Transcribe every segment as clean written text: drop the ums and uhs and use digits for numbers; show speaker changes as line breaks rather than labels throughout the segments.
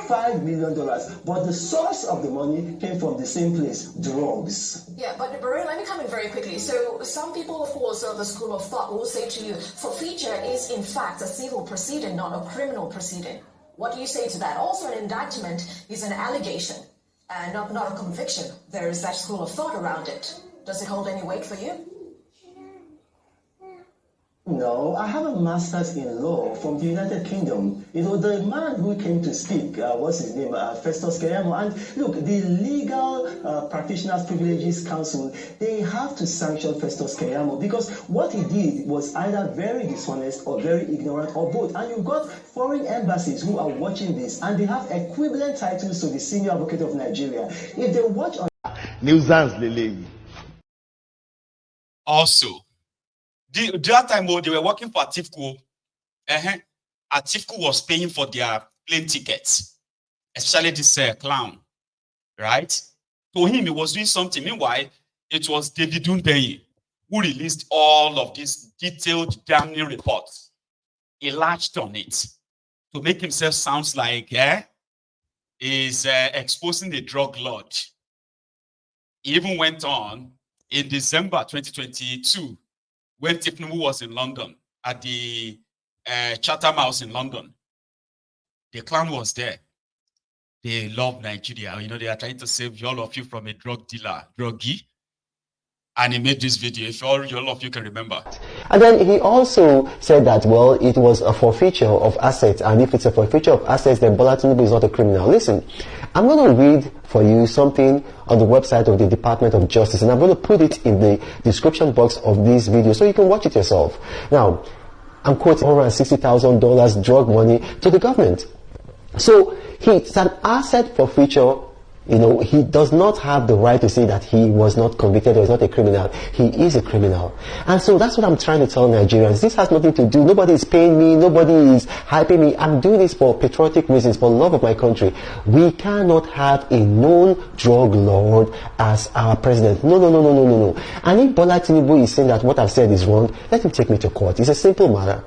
$5 million. But the source of the money came from the same place, drugs.
Yeah, but let me come in very quickly. So some people, of course, the school of thought will say to you, forfeiture is in fact a civil proceeding, not a criminal proceeding. What do you say to that? Also, an indictment is an allegation, and not a conviction. There is that school of thought around it. Does it hold any weight for you?
No, I have a master's in law from the United Kingdom. You know, the man who came to speak, what's his name, Festus Keyamo. And look, the Legal Practitioners Privileges Council, they have to sanction Festus Keyamo because what he did was either very dishonest or very ignorant or both. And you've got foreign embassies who are watching this and they have equivalent titles to the Senior Advocate of Nigeria. If they watch on...
Also, that time they were working for Atifku, Atifku was paying for their plane tickets, especially this clown, right? To him, he was doing something. Meanwhile, it was David Dunbeyi who released all of these detailed damning reports. He latched on it to make himself sound like he's exposing the drug lord. He even went on in December 2022, when Tinubu was in London, at the Chatham House in London. The clown was there. They love Nigeria. You know, they are trying to save all of you from a drug dealer, druggie. And he made this video, if all of you can remember.
And then he also said that, well, it was a forfeiture of assets. And if it's a forfeiture of assets, then Bwala Tinubu is not a criminal. Listen, I'm going to read for you something on the website of the Department of Justice. And I'm going to put it in the description box of this video so you can watch it yourself. Now, I'm quoting $160,000 drug money to the government. So it's an asset forfeiture. You know, he does not have the right to say that he was not convicted or is not a criminal. He is a criminal. And so that's what I'm trying to tell Nigerians. This has nothing to do. Nobody is paying me. Nobody is hyping me. I'm doing this for patriotic reasons, for love of my country. We cannot have a known drug lord as our president. No. And if Bwala Tinubu is saying that what I've said is wrong, let him take me to court. It's a simple matter.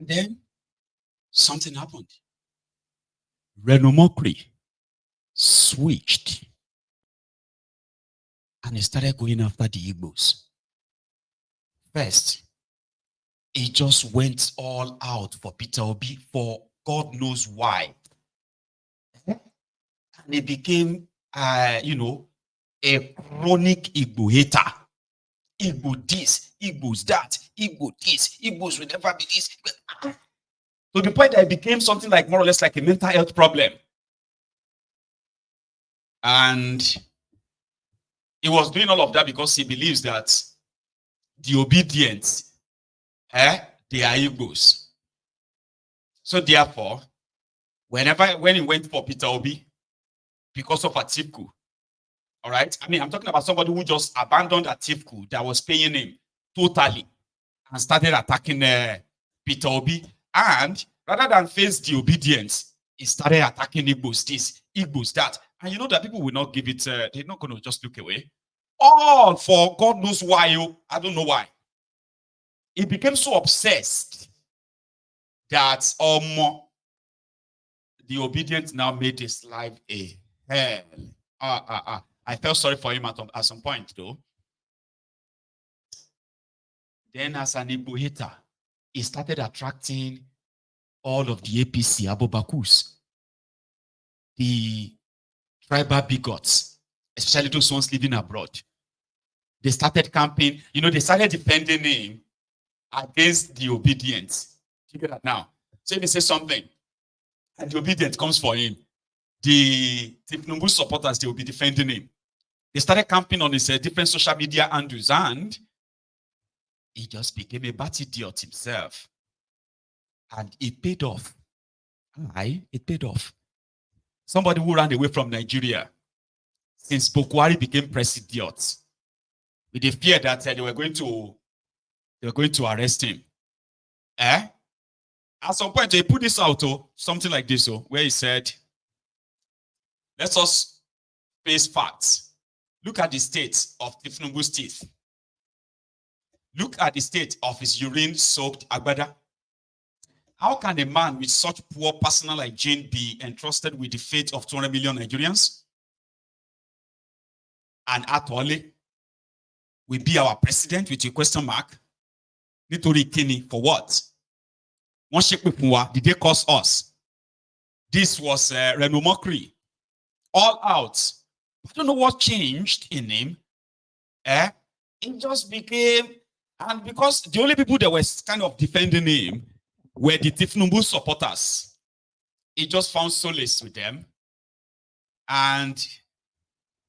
And then something happened. Reno Omokri switched and he started going after the Igbos. First, he just went all out for Peter Obi for God knows why. And he became, a chronic Igbo hater. Igbo this, Igbos that, Igbo this, Igbos will never be this. To the point that it became something like more or less like a mental health problem. And He was doing all of that because he believes that the obedient, they are Igbos. So therefore, when he went for Peter Obi, because of Atiku, all right? I mean, I'm talking about somebody who just abandoned Atiku that was paying him totally and started attacking Peter Obi. And rather than face the obedience, he started attacking Igbos this, Igbos that. And you know that people will not give it, they're not going to just look away. All for God knows why. I don't know why. He became so obsessed that the obedient now made his life a hell. I felt sorry for him at some point, though. Then, as an Igbo hater, he started attracting all of the APC Abobakus, the tribal bigots, especially those ones living abroad. They started camping, they started defending him against the obedient. You get that now? So if he says something, and the obedient comes for him, the Tinubu supporters, they will be defending him. They started camping on his different social media handles, and he just became a bad idiot himself. And it paid off. It paid off. Somebody who ran away from Nigeria since Bwala became president, with the fear that they were going to arrest him. At some point, they put this out, something like this, where he said, let us face facts. Look at the state of Tinubu's teeth. Look at the state of his urine-soaked agbada. How can a man with such poor personal hygiene be entrusted with the fate of 200 million Nigerians? And Atole will be our president with a question mark? Nitori Kini, for what? Did they cause us? This was Reno Omokri. All out. I don't know what changed in him. It just became, and because the only people that were kind of defending him were the Tinubu supporters. He just found solace with them. And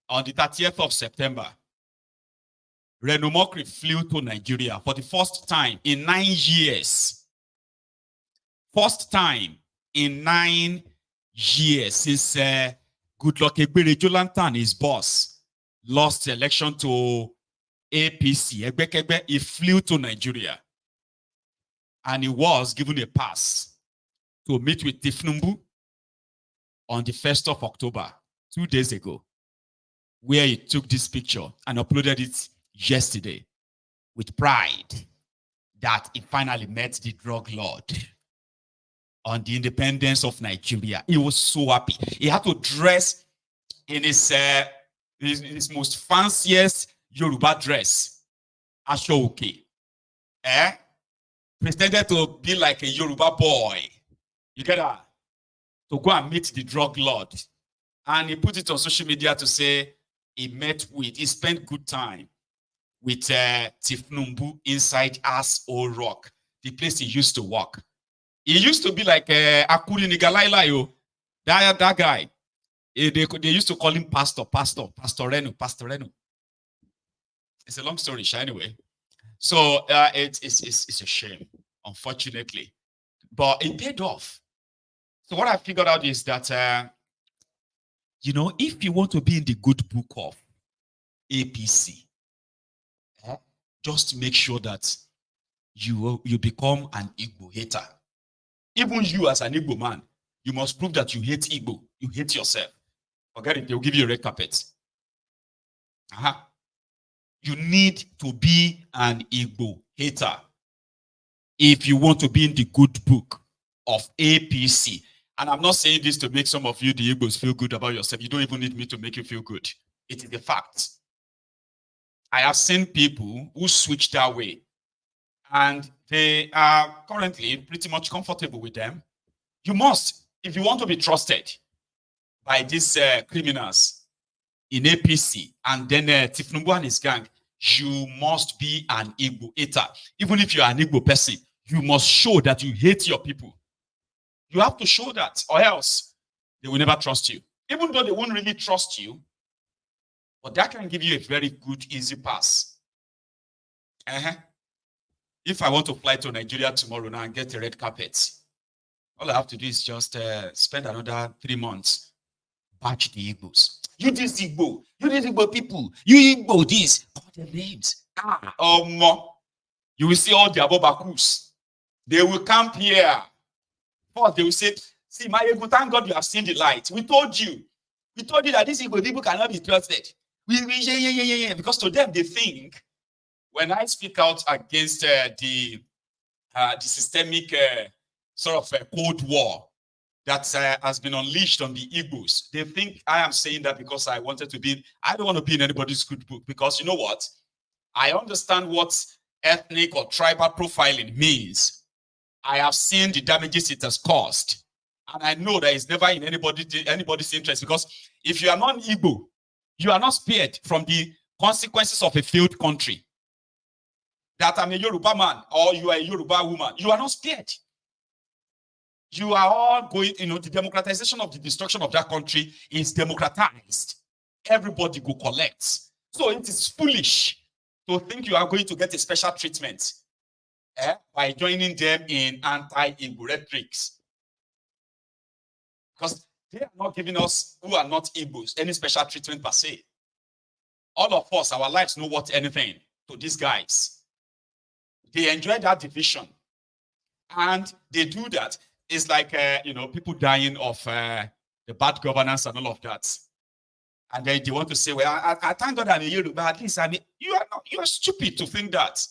on the 30th of September, Reno Omokri flew to Nigeria for the first time in 9 years. First time in 9 years since Goodluck Ebere Jonathan, his boss, lost the election to APC. He flew to Nigeria. And he was given a pass to meet with Tinubu on the 1st of October, 2 days ago, where he took this picture and uploaded it yesterday with pride that he finally met the drug lord on the independence of Nigeria. He was so happy. He had to dress in his most fanciest Yoruba dress. Ashoke. Pretended to be like a Yoruba boy. You get that? To go and meet the drug lord. And he put it on social media to say he spent good time with Tinubu inside Aso Rock, the place he used to work. He used to be like Akuri Nigalaila, that guy. They used to call him Pastor Reno. It's a long story, anyway. So it's a shame, unfortunately. But it paid off. So what I figured out is that, if you want to be in the good book of APC, just make sure that you become an Igbo hater. Even you as an Igbo man, you must prove that you hate Igbo. You hate yourself. Forget it, they'll give you a red carpet. You need to be an Igbo hater if you want to be in the good book of APC. And I'm not saying this to make some of you, the Igbos, feel good about yourself. You don't even need me to make you feel good. It is a fact. I have seen people who switch that way, and they are currently pretty much comfortable with them. You must, if you want to be trusted by these criminals in APC and then Tinubu and his gang, you must be an Igbo hater. Even if you're an Igbo person, you must show that you hate your people. You have to show that, or else they will never trust you. Even though they won't really trust you, But that can give you a very good, easy pass. If I want to fly to Nigeria tomorrow now and get a red carpet, all I have to do is just spend another 3 months, batch the Igbos. You this Igbo people, you Igbo this, call their names. You will see all the Abobakus. They will camp here. First, they will say, see, my Igbo, thank God you have seen the light. We told you that these Igbo people cannot be trusted. Because to them, they think, when I speak out against the systemic sort of Cold War that has been unleashed on the Igbos, they think I am saying that because I don't want to be in anybody's good book, because you know what? I understand what ethnic or tribal profiling means. I have seen the damages it has caused. And I know that it's never in anybody's interest, because if you are not Igbo, you are not spared from the consequences of a failed country. That I'm a Yoruba man or you are a Yoruba woman, you are not spared. You are all going, the democratization of the destruction of that country is democratized. Everybody go collect. So it is foolish to think you are going to get a special treatment by joining them in anti-Igbo rhetorics. Because they are not giving us, who are not Igbos, any special treatment per se. All of us, our lives know what anything to these guys. They enjoy that division. And they do that. It's like, people dying of the bad governance and all of that. And then they want to say, well, I thank God I'm a Yoruba, at least you are stupid to think that.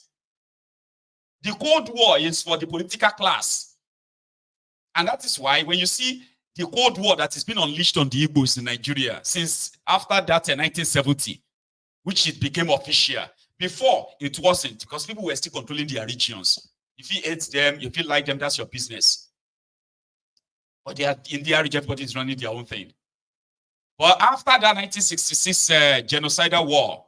The Cold War is for the political class. And that is why when you see the Cold War that has been unleashed on the Igbos in Nigeria since after that in 1970, which it became official. Before, it wasn't, because people were still controlling their regions. If you hate them, if you like them, that's your business. But they are in their region, everybody is running their own thing. But after that 1966 genocidal war,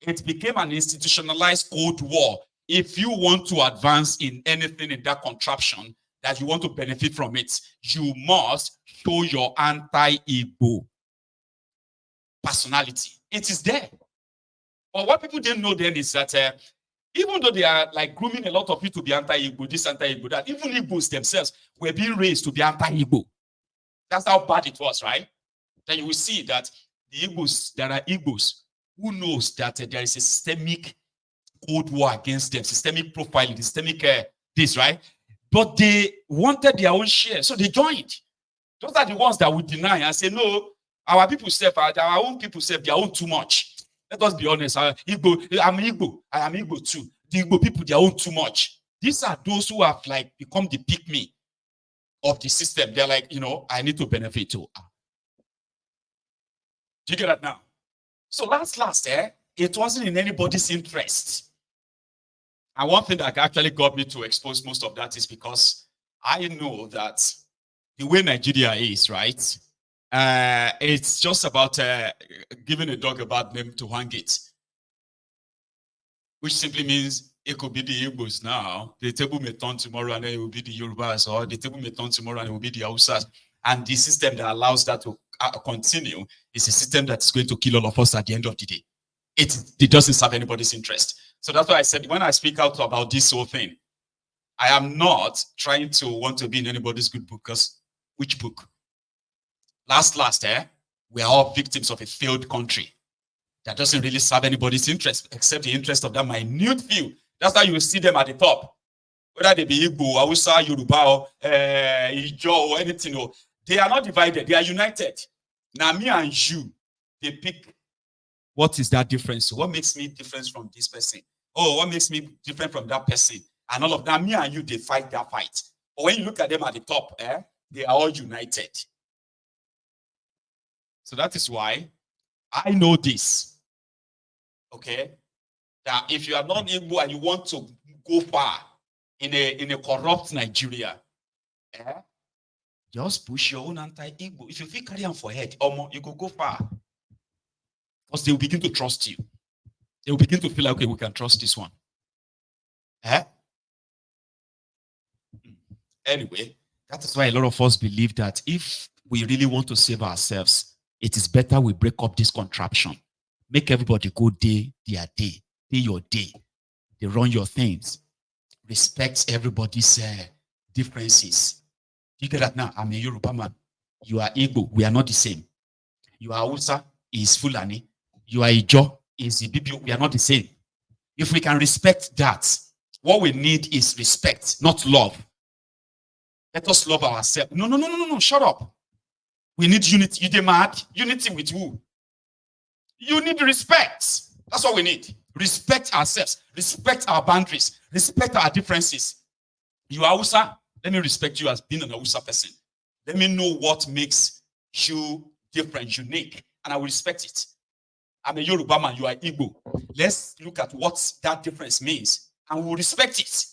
it became an institutionalized Cold War. If you want to advance in anything in that contraption, that you want to benefit from it, you must show your anti-Igbo personality. It is there. But what people didn't know then is that even though they are like grooming a lot of you to be anti-Igbo, this anti-Igbo, that, even Igbos themselves were being raised to be anti-Igbo. That's how bad it was, right? Then you will see that the Igbos, there are Igbos who knows that there is a systemic Cold War against them, systemic profiling, systemic this, right? But they wanted their own share, so they joined. Those are the ones that would deny and say, no, our people say, our own people say they own too much. Let us be honest. Igbo, I'm Igbo. I am Igbo too. The Igbo people, they own too much. These are those who have like become the pick-me of the system. They're like, I need to benefit too. Do you get that now? So last, it wasn't in anybody's interest. And one thing that actually got me to expose most of that is because I know that the way Nigeria is, right? It's just about giving a dog a bad name to hang it. Which simply means it could be the Igbos now. The table may turn tomorrow and then it will be the Yorubas, or the table may turn tomorrow and it will be the Hausas. And the system that allows that to continue is a system that's going to kill all of us at the end of the day. It doesn't serve anybody's interest. So that's why I said, when I speak out about this whole thing, I am not trying to want to be in anybody's good book, because which book? Last, we are all victims of a failed country that doesn't really serve anybody's interest except the interest of that minute few. That's how you will see them at the top. Whether they be Igbo, Hausa, Yoruba, Ijo, or anything, they are not divided, they are united. Now, me and you, they pick. What is that difference? What makes me different from this person? Oh, what makes me different from that person? And all of that, me and you, they fight that fight. But when you look at them at the top, they are all united. So that is why I know this, okay? That if you are not Igbo and you want to go far in a corrupt Nigeria, just push your own anti-Igbo. If you feel carry on for head, you could go far. Because they will begin to trust you. They will begin to feel like, okay, we can trust this one. Anyway, that is why a lot of us believe that if we really want to save ourselves, it is better we break up this contraption Make everybody go day, their day, day your day. They run your things. Respect everybody's differences. You get that now? I'm a Yoruba man. You are Igbo. We are not the same. You are Hausa. Is Fulani. You are Ijo. Is Ibibio. We are not the same. If we can respect that, what we need is respect, not love. Let us love ourselves. No. Shut up. We need unity. You demand unity with who? You need respect. That's what we need. Respect ourselves. Respect our boundaries. Respect our differences. You are Hausa. Let me respect you as being an Hausa person. Let me know what makes you different, unique, and I will respect it. I'm a Yoruba man. You are Igbo. Let's look at what that difference means, and we will respect it.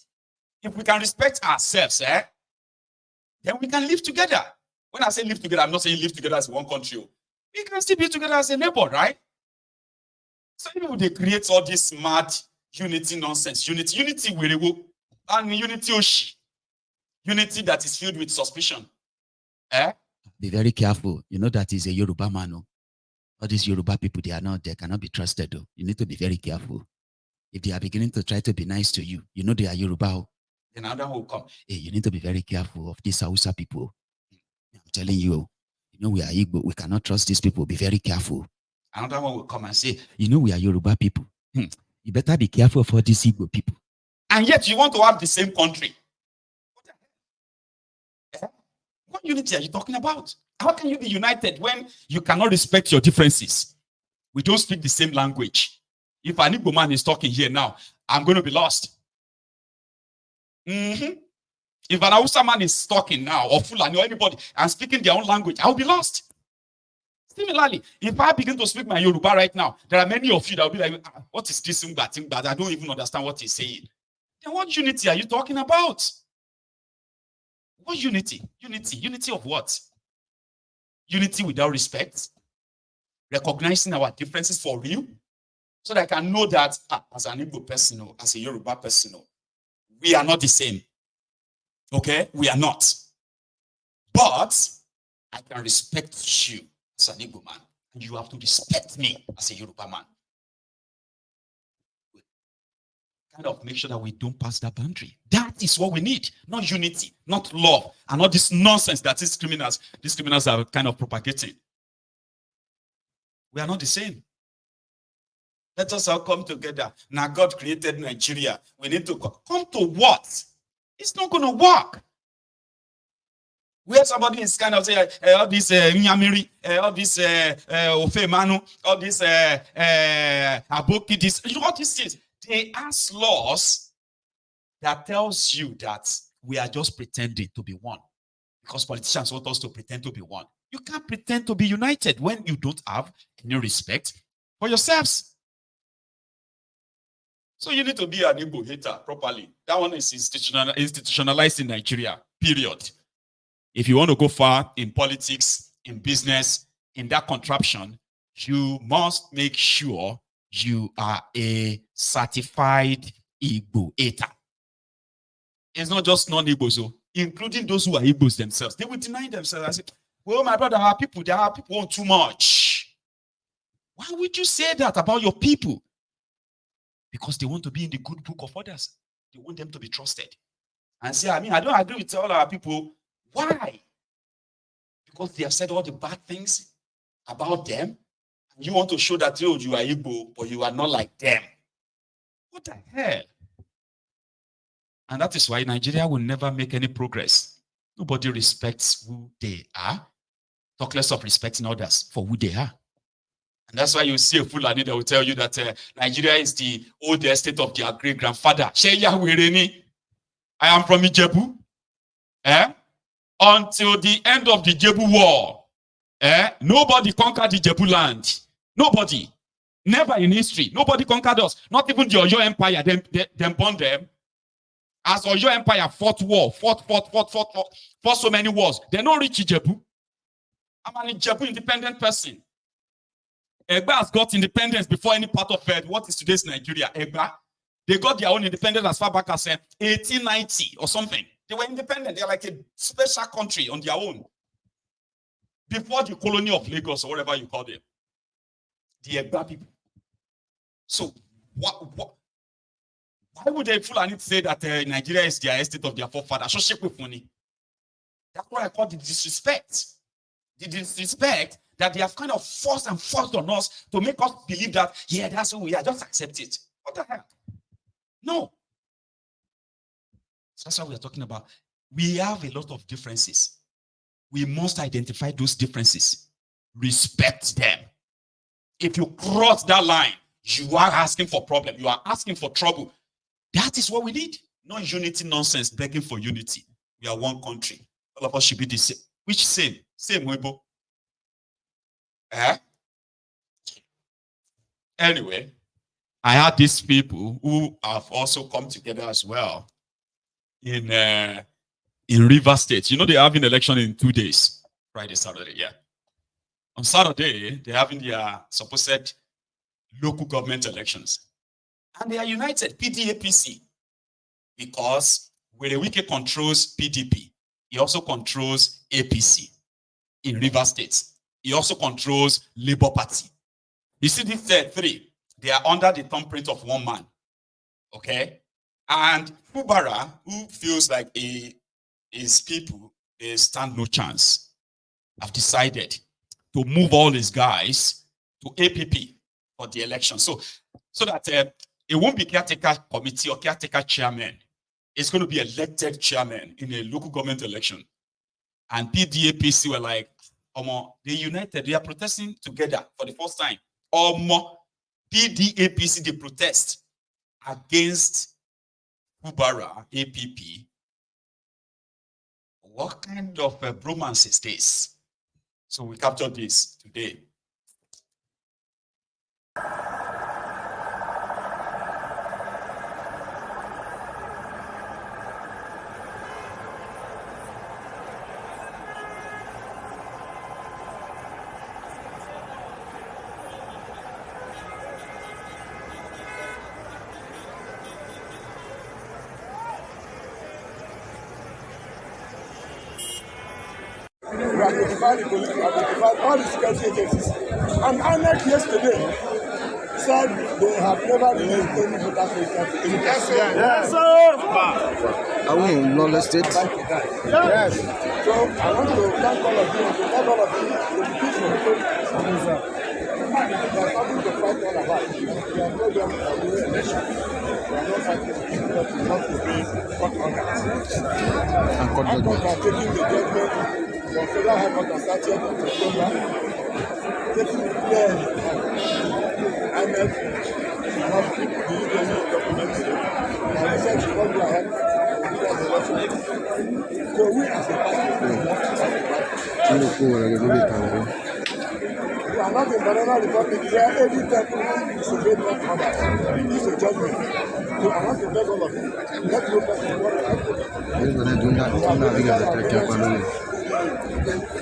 If we can respect ourselves, then we can live together. When I say live together, I'm not saying live together as one country. We can still be together as a neighbor, right? So people, they create all this mad unity nonsense. Unity and unity that is filled with suspicion. Be very careful. You know that is a Yoruba man. All these Yoruba people, they cannot be trusted. Though. You need to be very careful. If they are beginning to try to be nice to you, you know they are Yoruba. Then another one will come. Hey, you need to be very careful of these Hausa people. I'm telling you, we are Igbo. We cannot trust these people. Be very careful. Another one will come and say, we are Yoruba people. You better be careful for these Igbo people. And yet you want to have the same country. What the hell? What unity are you talking about? How can you be united when you cannot respect your differences? We don't speak the same language. If an Igbo man is talking here now, I'm going to be lost. If an Hausa man is talking now, or Fulani, or anybody, and speaking their own language, I'll be lost. Similarly, if I begin to speak my Yoruba right now, there are many of you that will be like, what is this thing, that I don't even understand what he's saying. Then what unity are you talking about? What unity? Unity of what? Unity without respect? Recognizing our differences for real? So that I can know that as an Igbo person, as a Yoruba person, we are not the same. Okay? We are not. But I can respect you as an Igbo man. And you have to respect me as a Yoruba man. Kind of make sure that we don't pass that boundary. That is what we need. Not unity, not love, and not this nonsense that these criminals are kind of propagating. We are not the same. Let us all come together. Now God created Nigeria. We need to come to what? It's not going to work. Where somebody is kind of saying, all this Nyamiri, all this Ofemanu, all this Aboki, this, all these things. They ask laws that tells you that we are just pretending to be one. Because politicians want us to pretend to be one. You can't pretend to be united when you don't have any respect for yourselves. So you need to be an Igbo hater properly. That one is institutionalized in Nigeria, period. If you want to go far in politics, in business, in that contraption, you must make sure you are a certified Igbo hater. It's not just non-Igbos, including those who are Igbos themselves. They will deny themselves. I say, well, my brother, our people want too much. Why would you say that about your people? Because they want to be in the good book of others. They want them to be trusted. And say, I don't agree with all our people. Why? Because they have said all the bad things about them. And you want to show that you are Igbo, but you are not like them. What the hell? And that is why Nigeria will never make any progress. Nobody respects who they are. Talk less of respecting others for who they are. And that's why you see a Fulani that will tell you that Nigeria is the old estate of their great-grandfather. I am from Ijebu. Until the end of the Ijebu War, nobody conquered the Ijebu land. Nobody. Never in history. Nobody conquered us. Not even the Oyo Empire. Them born them. As Oyo Empire fought so many wars. They don't reach Ijebu. I'm an Ijebu independent person. Egba has got independence before any part of what is today's Nigeria. Egba, they got their own independence as far back as 1890 or something. They were independent. They're like a special country on their own. Before the colony of Lagos or whatever you call them. The Egba people. So why would they Fulani say that Nigeria is their estate of their forefathers? So shape with money. That's what I call the disrespect. The disrespect that they have kind of forced on us to make us believe that, yeah, that's who we are. Just accept it. What the hell? No. So that's what we are talking about. We have a lot of differences. We must identify those differences. Respect them. If you cross that line, you are asking for problem. You are asking for trouble. That is what we need. Not unity nonsense, begging for unity. We are one country. All of us should be the same. Which same? Same, Weibo. Anyway, I had these people who have also come together as well in River State. You know, they're having election in 2 days. Friday, Saturday, yeah. On Saturday, they're having their supposed local government elections. And they are united, PDAPC, because Werewike controls PDP. He also controls APC in River State. He also controls Labour Party. You see these three, they are under the thumbprint of one man. Okay? And Fubara, who feels like his people, they stand no chance, have decided to move all his guys to APP for the election. So that it won't be caretaker committee or caretaker chairman. It's going to be elected chairman in a local government election. And PDAPC were like, they united. They are protesting together for the first time. PDAPC, they protest against Fubara, APP. What kind of bromance is this? So we captured this today.
Identified all the security agencies. And INEC yesterday said they have never released any voter register. Yes, sir.
Are we in lawless state?
Yes. So I want to thank all of you and to thank all of you to be peaceful. There is nothing to fight all about. We have no them for the election. We are not fighting because we want to be court organs. And court are taking the judgment from Federal High Court on 30th of October, taking it clear INEC not deliver any documents, and they said she won't go ahead because the election. So we as a party, we are not in Banana Republic where every time disobeyed one order. It is a judgment. So I want to beg all of you, let no person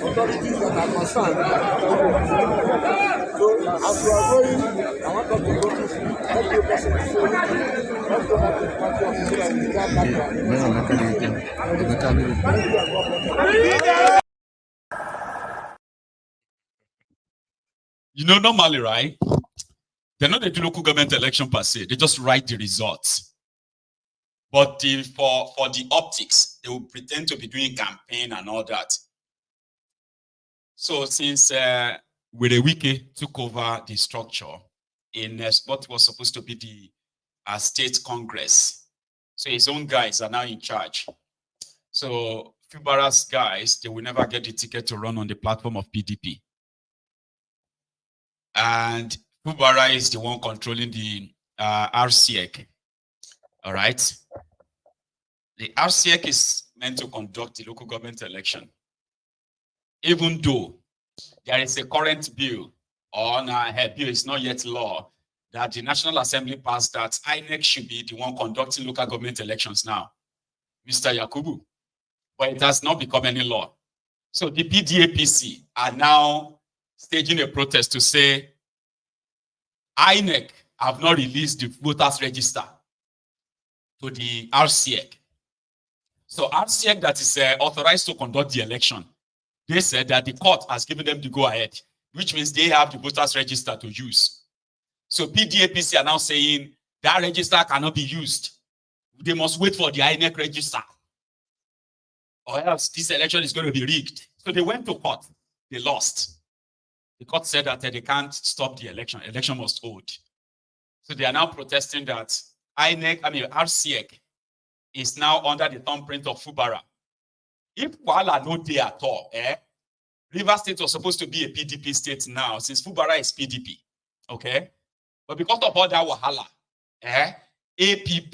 authorities that are concerned. So as we are going, I want us to go to let the person say, let's go back to the party officer and return back.
You know, normally, right? They're not the local government election per se. They just write the results. But for the optics, they will pretend to be doing campaign and all that. So since Werewike took over the structure in what was supposed to be the state congress, so his own guys are now in charge. So Fubara's guys, they will never get the ticket to run on the platform of PDP. And Fubara is the one controlling the RCEC. All right. The RCEC is meant to conduct the local government election. Even though there is a current bill, or her bill is not yet law, that the National Assembly passed that INEC should be the one conducting local government elections now, Mr. Yakubu. But it has not become any law. So the PDAPC are now staging a protest to say INEC have not released the voters register to the RCEC. So RCEC that is authorized to conduct the election, they said that the court has given them the go-ahead, which means they have the voters register to use. So PDAPC are now saying that register cannot be used. They must wait for the INEC register, or else this election is going to be rigged. So they went to court. They lost. The court said that they can't stop the election. Election must hold. So they are now protesting that RCEC is now under the thumbprint of Fubara. If Bwala no day at all, Rivers State was supposed to be a PDP state now, since Fubara is PDP. Okay? But because of all that wahala, APP